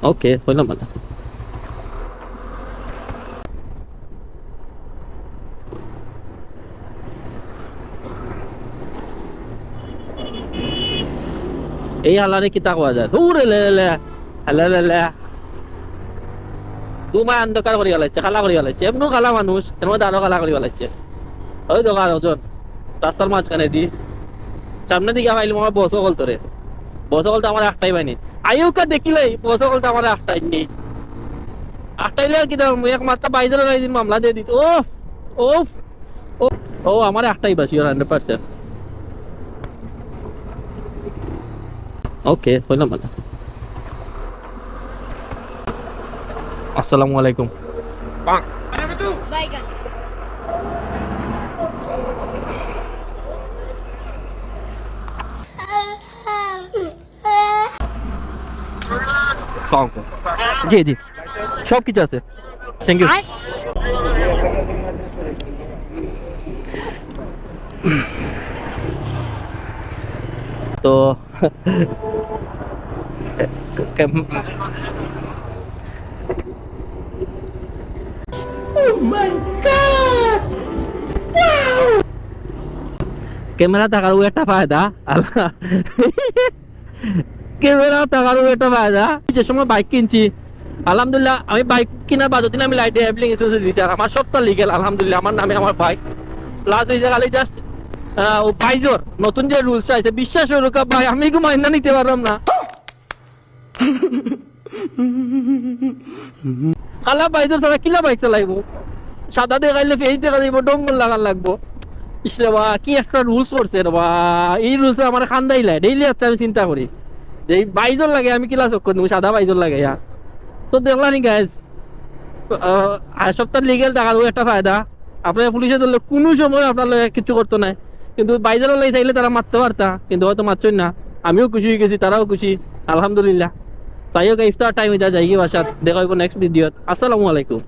ওকে হইলাম মানে এই হালারে কিতা কোয়া যায় দূরে লে লে লে লে লে দুমা অন্ধকার করি গেলাচ্ছে খালা করি গেলাচ্ছে এমন খালা মানুষ এর মধ্যে আরো খালা করি গেলাচ্ছে ওই দোকান ওজন রাস্তার মাঝখানে দি সামনে দিকে পাইলাম আমার বসও কল তোরে বসও কল তো আমার একটাই পাইনি আইউকা দেখিলেই বসও কল তো আমার একটাই নেই একটাইলে আর কি একমাত্র বাইদের দিন মামলা দিয়ে দিত ওফ ওফ ও আমার একটাই বাসি 100%। ওকে হইলাম মানে আসসালামু আলাইকুম Baigan. জি জি সব কিছু আছে থ্যাংক ইউ তো ক্যামেরা থাকারও একটা ফায়দা আল্লাহ ক্যামেরা থাকারও একটা ফায়দা যে সময় বাইক কিনছি আলহামদুলিল্লাহ আমি বাইক কেনার বাদ দিন আমি লাইটে অ্যাপ্লিকেশন দিয়েছি আর আমার সবটা লিগেল আলহামদুলিল্লাহ আমার নামে আমার বাইক প্লাস হয়েছে খালি জাস্ট ও বাইজর নতুন যে রুলস আছে বিশ্বাস রোকা ভাই আমি কি মাইনা নিতে পারলাম না খালা বাইজর ছাড়া কিলা বাইক চালাইবো সাদা দেখাইলে ফেস দেখা যাইব ডঙ্গল লাগান লাগবো ইসরে বা কি একটা রুলস করছে রে বা এই রুলস আমার খান্দাই লাই ডেইলি একটা আমি চিন্তা করি যে এই বাইজর লাগে আমি কিলা চক্কর দেবো সাদা বাইজর লাগে তো দেখলাম গাইজ সপ্তাহ লিগেল টাকা একটা ফায়দা আপনার পুলিশে ধরলে কোনো সময় আপনার কিছু করতো না কিন্তু বাইজারও লাগে চাইলে তারা মারতে পারতা কিন্তু হয়তো মারছই না আমিও খুশি হয়ে গেছি তারাও খুশি আলহামদুলিল্লাহ চাই হোক ইফতার টাইমে যা যাই বাসাত দেখা হইব নেক্সট ভিডিওত আসসালামু আলাইকুম।